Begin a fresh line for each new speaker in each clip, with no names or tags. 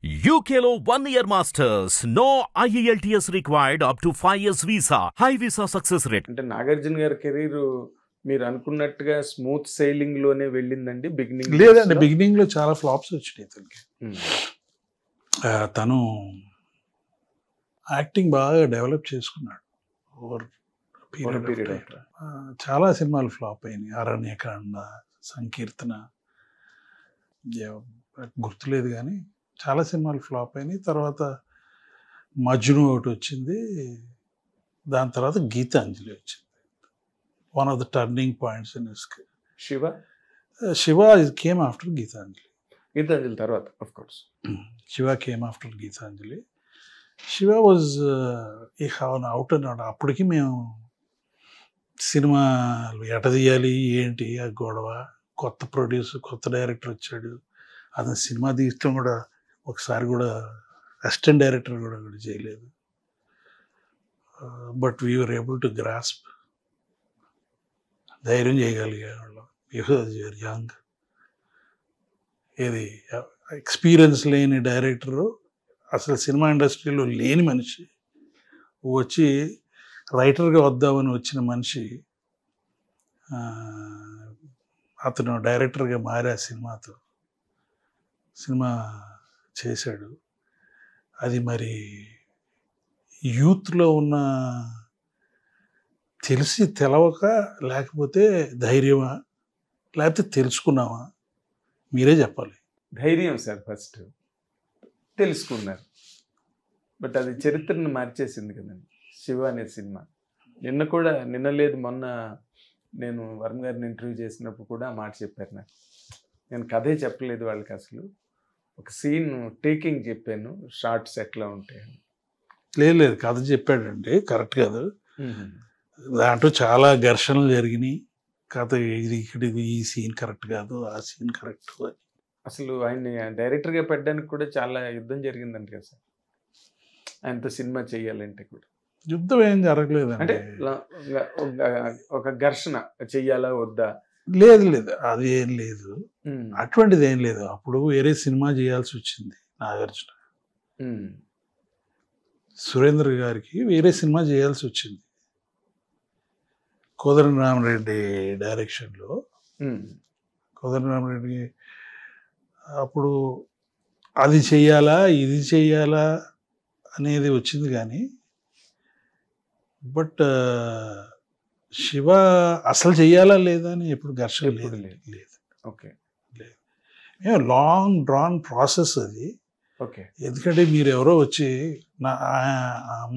UKలో 1 year masters. No IELTS required up to 5 years visa. High visa success rate.
అంటే నాగార్జున గారి career మీరు అనుకున్నట్టుగా smooth sailing లోనే వెళ్ళిందండి beginning?
లేదండి, బిగినింగ్ లో చాలా ఫ్లాప్స్ వచ్చినాయి తనకి. తను యాక్టింగ్ బాగా డెవలప్ చేసుకున్నాడు ఓవర్ పీరియడ్. చాలా సినిమాలు ఫ్లాప్ అయినాయి. అరణ్యకాండ, సంకీర్తన, గుర్తులేదు కానీ చాలా సినిమాలు ఫ్లాప్ అయినాయి. తర్వాత మజ్ను ఒకటి వచ్చింది, దాని తర్వాత గీతాంజలి వచ్చింది. One of the turning points in his Siva came after Gitanjali.
Gitanjali తర్వాత of course
Siva came after Gitanjali. Siva was out అన్నాడు. అప్పటికి మేము సినిమాలు ఎట తీయాలి ఏంటి ఆ గొడవ. కొత్త ప్రొడ్యూసర్, కొత్త డైరెక్టర్ వచ్చాడు. అతను సినిమా తీయటం కూడా ఒకసారి కూడా అసిస్టెంట్ డైరెక్టర్ కూడా చేయలేదు. But we were able to grasp. ధైర్యం చేయగలిగేవాళ్ళం. You're young. ఏది ఎక్స్పీరియన్స్ లేని డైరెక్టరు, అసలు సినిమా ఇండస్ట్రీలో లేని మనిషి వచ్చి రైటర్గా వద్దామని వచ్చిన మనిషి అతను డైరెక్టర్గా మారి ఆ సినిమా చేశాడు. అది మరి యూత్లో ఉన్న తెలిసి తెలవక, లేకపోతే ధైర్యమా, లేకపోతే తెలుసుకున్నావా, మీరే చెప్పాలి.
ధైర్యం సార్, ఫస్ట్ తెలుసుకున్నారు. బట్ అది చరిత్రను మార్చేసింది కదండి శివ అనే సినిమా. నిన్న లేదు మొన్న నేను వరుణ్ గారిని ఇంటర్వ్యూ చేసినప్పుడు కూడా మాట చెప్పారు నాకు. నేను కథే చెప్పలేదు వాళ్ళకి, అసలు ఒక సీన్ టేకింగ్ చెప్పాను, షార్ట్స్ ఎట్లా ఉంటాయని.
లేదు కథ చెప్పాడండి, కరెక్ట్ కాదు. దాంట్లో చాలా ఘర్షణలు జరిగినాయి. కథ ఇది ఈ సీన్ కరెక్ట్ కాదు, ఆ సీన్ కరెక్ట్.
అసలు ఆయన్ని డైరెక్టర్గా పెట్టడానికి కూడా చాలా యుద్ధం జరిగిందంట కదా సార్, ఆయనతో సినిమా చెయ్యాలంటే కూడా.
యుద్ధం ఏం జరగలేదు
అంటే ఒక ఘర్షణ చెయ్యాలా వద్దా?
లేదు అది ఏం లేదు, అటువంటిది ఏం లేదు. అప్పుడు వేరే సినిమా చేయాల్సి వచ్చింది నాగార్జున. సురేంద్ర గారికి వేరే సినిమా చేయాల్సి వచ్చింది కోదండరామిరెడ్డి డైరెక్షన్లో. కోదండరామిరెడ్డి అప్పుడు అది చెయ్యాలా ఇది చెయ్యాలా అనేది వచ్చింది కానీ, బట్ శివ అసలు చెయ్యాలా లేదా అని ఎప్పుడు ఘర్షణ లేదు.
ఓకే,
లేదు. లాంగ్ డ్రాన్ ప్రాసెస్ అది.
ఓకే.
ఎందుకంటే మీరు ఎవరో వచ్చి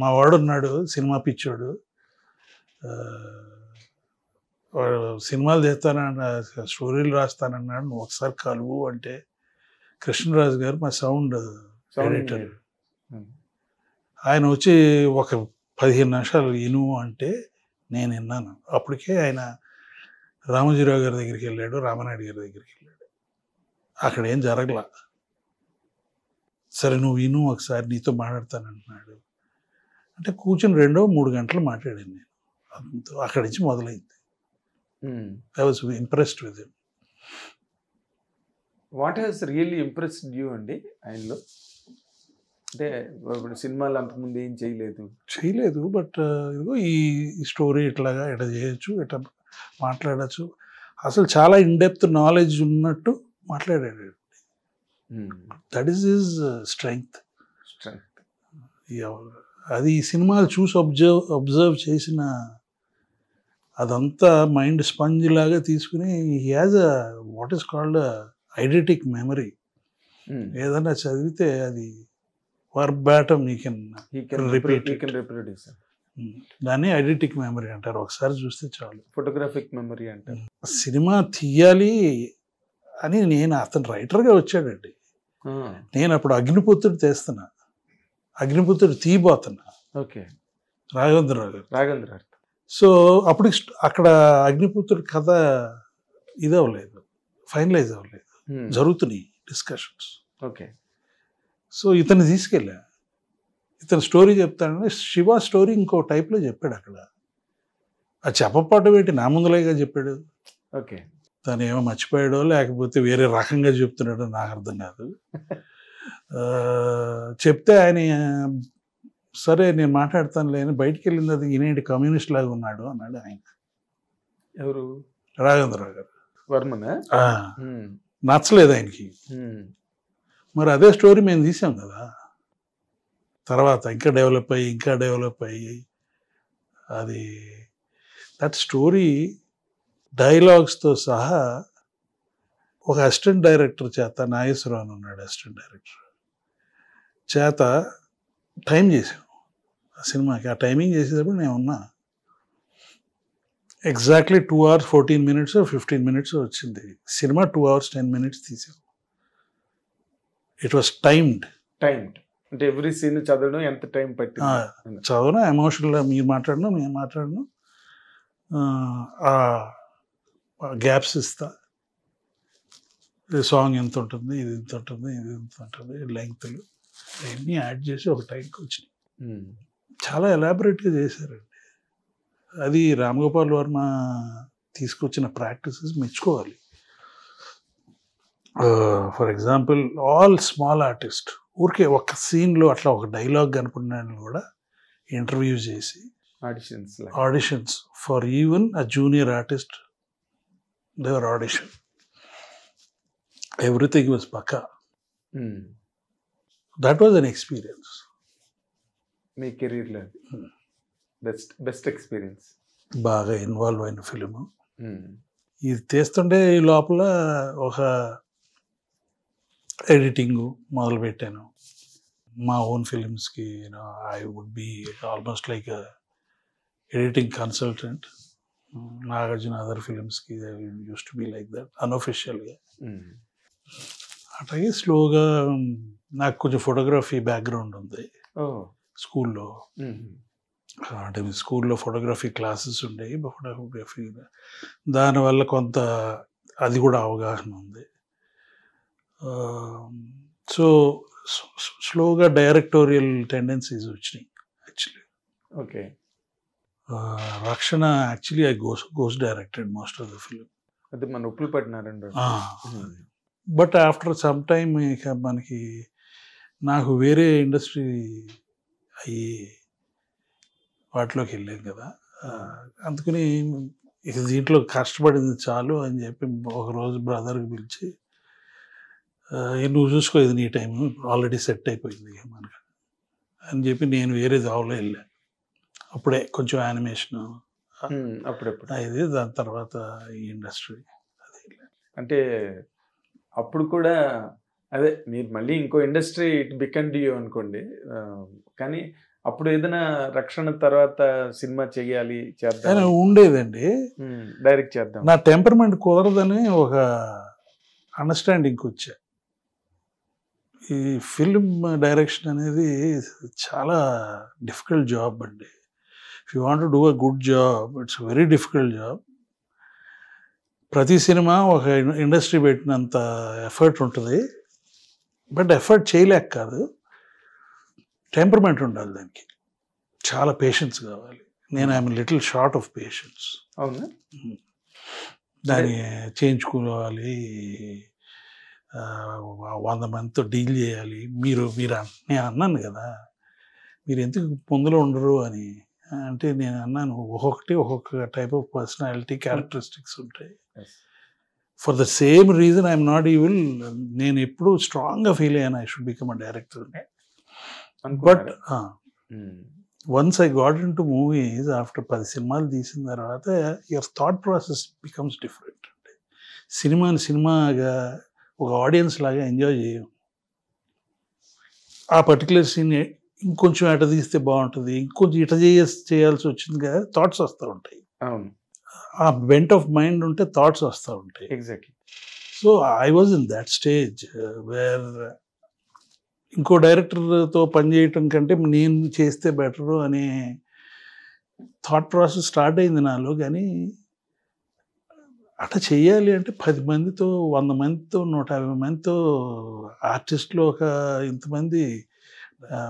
మా వాడు ఉన్నాడు సినిమా పిచ్చోడు, సినిమాలు చేస్తానన్న, స్టోరీలు రాస్తానన్నాడు, నువ్వు ఒకసారి కలువు అంటే, కృష్ణరాజు గారు మా సౌండ్ ఎడిటర్, ఆయన వచ్చి ఒక 15 నిమిషాలు విను అంటే నేను విన్నాను. అప్పటికే ఆయన రామోజీరావు గారి దగ్గరికి వెళ్ళాడు, రామానాయుడు గారి దగ్గరికి వెళ్ళాడు. అక్కడ ఏం జరగలా. సరే నువ్వు విను ఒకసారి, నీతో మాట్లాడతానంటున్నాడు. అంటే కూర్చొని 2-3 గంటలు మాట్లాడాను నేను. అక్కడి నుంచి మొదలైంది. I was impressed with him.
What has really impressed you అండి ఆయనలో? అంటే ఇప్పుడు సినిమాలు అంతకుముందు ఏం చేయలేదు,
బట్ ఇదిగో ఈ స్టోరీ ఇట్లా చేయొచ్చు, ఇట్లా మాట్లాడచ్చు. అసలు చాలా ఇన్డెప్త్ నాలెడ్జ్ ఉన్నట్టు మాట్లాడాడు. That is his strength. అది ఈ సినిమాలు చూసి అబ్జర్వ్ చేసిన అదంతా మైండ్ స్పంజ్ లాగా తీసుకుని he has what is called eidetic memory. ఏదన్నా చదివితే అది వర్బాటం దాన్ని ఐడెంటిక్ మెమరీ అంటారు. ఒకసారి చూస్తే చాలు.
ఫోటోగ్రాఫిక్ మెమరీ అంటారు.
సినిమా తీయాలి అని నేను, అతను రైటర్గా వచ్చాడండి. నేను అప్పుడు అగ్నిపుత్రుడు తీస్తున్నా, అగ్నిపుత్రుడు తీయబోతున్నా.
ఓకే.
రాఘవేంద్రరావు
గారు.
సో అప్పుడు అక్కడ అగ్నిపుత్రుడు కథ ఇదవ్వలేదు, ఫైనలైజ్ అవ్వలేదు, జరుగుతున్నాయి డిస్కషన్స్.
ఓకే.
సో ఇతను తీసుకెళ్ళా, ఇతను స్టోరీ చెప్తాడని శివ స్టోరీ ఇంకో టైప్లో చెప్పాడు. అక్కడ ఆ చెప్పపాటు ఏంటి, నా ముందులేగా చెప్పాడు.
ఓకే.
తను ఏమో మర్చిపోయాడో లేకపోతే వేరే రకంగా చెప్తున్నాడో నాకు అర్థం కాదు. చెప్తే ఆయన సరే నేను మాట్లాడతాను లేని బయటికి వెళ్ళింది అది ఈయనేంటి కమ్యూనిస్ట్ లాగా ఉన్నాడు అన్నాడు ఆయన.
ఎవరు?
రాఘవేంద్రరావు గారు.
వర్మనా?
నచ్చలేదు ఆయనకి. మరి అదే స్టోరీ మేము తీసాం కదా తర్వాత, ఇంకా డెవలప్ అయ్యి అది దట్ స్టోరీ డైలాగ్స్తో సహా ఒక అసిస్టెంట్ డైరెక్టర్ చేత, నాగేశ్వరరావు అని ఉన్నాడు అసిస్టెంట్ డైరెక్టర్ చేత టైం చేసాం ఆ సినిమాకి. ఆ టైమింగ్ చేసేటప్పుడు నేను ఉన్నా. ఎగ్జాక్ట్లీ 2 hours 14 minutes 15 minutes వచ్చింది సినిమా. 2 hours 10 minutes తీసాం. It was timed.
అంటే ఎవ్రీ సీన్ చదవడం ఎంత టైం పట్టింది?
చదవడం ఎమోషనల్గా మీరు మాట్లాడను మేము మాట్లాడను, గ్యాప్స్ ఇస్తా, సాంగ్ ఎంత ఉంటుంది, ఇది ఎంత ఉంటుంది, ఇది ఎంత ఉంటుంది, లెంగ్త్లు అవన్నీ యాడ్ చేసి ఒక టైంకి వచ్చినాయి. చాలా ఎలాబొరేట్గా చేశారండి. అది రామగోపాల్ వర్మ తీసుకొచ్చిన ప్రాక్టీసెస్ మెచ్చుకోవాలి. For example all small artist ఊరికే ఒక సీన్లో అట్లా ఒక డైలాగ్ కనుక్కున్నాను కూడా ఇంటర్వ్యూ చేసి auditions for even a junior artist దేవర్ ఆడిషన్. ఎవ్రీథింగ్ వాజ్ పక్కా. That was an experience.
మీ కెరీర్లో బెస్ట్ ఎక్స్పీరియన్స్.
బాగా ఇన్వాల్వ్ అయిన ఫిలిము. ఇది తీస్తుంటే ఈ లోపల ఒక ఎడిటింగ్ మొదలుపెట్టాను. మా ఓన్ ఫిలిమ్స్కి I would be almost like editing consultant. Nagarjuna other ఫిలిమ్స్కి used to be like that అన్అఫిషియల్గా. అట్లాగే స్లోగా నాకు కొంచెం ఫోటోగ్రఫీ బ్యాక్గ్రౌండ్ ఉంది స్కూల్లో. అంటే స్కూల్లో ఫోటోగ్రఫీ క్లాసెస్ ఉండేవి. ఫోటోగ్రఫీ దానివల్ల కొంత అది కూడా అవగాహన ఉంది. సో స్లోగా డైరెక్టోరియల్ టెండెన్సీస్ వచ్చినాయి యాక్చువల్లీ.
ఓకే.
రక్షణ actually I goes directed most of the film.
అదే మన ఉప్పులు పట్టినారండి.
బట్ ఆఫ్టర్ సమ్ టైమ్ ఇక మనకి నాకు వేరే ఇండస్ట్రీ అయ్యి వాటిలోకి వెళ్ళాను కదా, అందుకని ఇక దీంట్లో కష్టపడింది చాలు అని చెప్పి ఒకరోజు బ్రదర్కి పిలిచి నువ్వు చూసుకో ఇది నీ టైం ఆల్రెడీ సెట్ అయిపోయింది మనకు అని చెప్పి నేను వేరే జాబ్లో వెళ్ళాను. అప్పుడే కొంచెం యానిమేషన్
అప్పుడప్పుడు
ఇది, దాని తర్వాత ఈ ఇండస్ట్రీ అదే.
అంటే అప్పుడు కూడా అదే మీరు మళ్ళీ ఇంకో ఇండస్ట్రీ ఇట్ బికమ్ డ్యూ అనుకోండి, కానీ అప్పుడు ఏదైనా రక్షణ తర్వాత సినిమా చెయ్యాలి చేద్దాం
ఉండేదండి.
డైరెక్ట్ చేద్దాం,
నా టెంపర్మెంట్ కుదరదని ఒక అండర్స్టాండింగ్కి వచ్చా. ఈ ఫిల్మ్ డైరెక్షన్ అనేది చాలా డిఫికల్ట్ జాబ్ అండి. If you want to do a good job it's very difficult job. ప్రతి సినిమా ఒక ఇండస్ట్రీ పెట్టినంత ఎఫర్ట్ ఉంటుంది, బట్ ఎఫర్ట్ చేయలేక కాదు, టెంపర్మెంట్ ఉండాలి దానికి. చాలా పేషెన్స్ కావాలి. నేను I'm little short of patience.
అవునా?
దాన్ని చేయించుకోవాలి, 100 మందితో డీల్ చేయాలి. మీరు నేను అన్నాను కదా మీరు ఎందుకు పొందులో ఉండరు అని. అంటే నేను అన్నాను ఒక్కొక్క టైప్ ఆఫ్ పర్సనాలిటీ క్యారెక్టరిస్టిక్స్ ఉంటాయి. For the same reason I'm not evil. నేను ఎప్పుడు స్ట్రాంగ్గా ఫీల్ అయ్యాను I should become a director. But once I got in to movies after 10 సినిమాలు తీసిన తర్వాత your thought process becomes different. అంటే సినిమాగా ఒక ఆడియన్స్ లాగా ఎంజాయ్ చేయం. ఆ పర్టికులర్ సీన్ ఇంకొంచెం ఎట తీస్తే బాగుంటుంది, ఇంకొంచెం ఇట చేయాల్సి వచ్చింది కదా, థాట్స్ వస్తూ ఉంటాయి.
అవును,
ఆ బెంట్ ఆఫ్ మైండ్ ఉంటే థాట్స్ వస్తూ ఉంటాయి.
Exactly.
So I was in that stage where ఇంకో డైరెక్టర్తో పనిచేయటం కంటే నేను చేస్తే బెటరు అనే థాట్ ప్రాసెస్ స్టార్ట్ అయింది నాలో. కానీ అట్లా చెయ్యాలి అంటే 10 మందితో 100 మందితో 150 మందితో ఆర్టిస్టులు ఒక ఇంతమంది,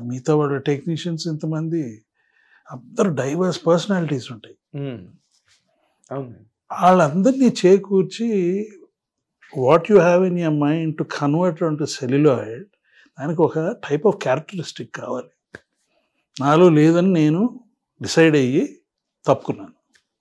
మిగతా వాళ్ళ టెక్నీషియన్స్ ఇంతమంది, అందరూ డైవర్స్ పర్సనాలిటీస్ ఉంటాయి.
అవును,
వాళ్ళందరినీ చేకూర్చి what you have in your mind to convert to celluloid, ఆయనకు ఒక టైప్ ఆఫ్ క్యారెక్టరిస్టిక్ కావాలి. నాలో లేదని నేను డిసైడ్ అయ్యి తప్పుకున్నాను.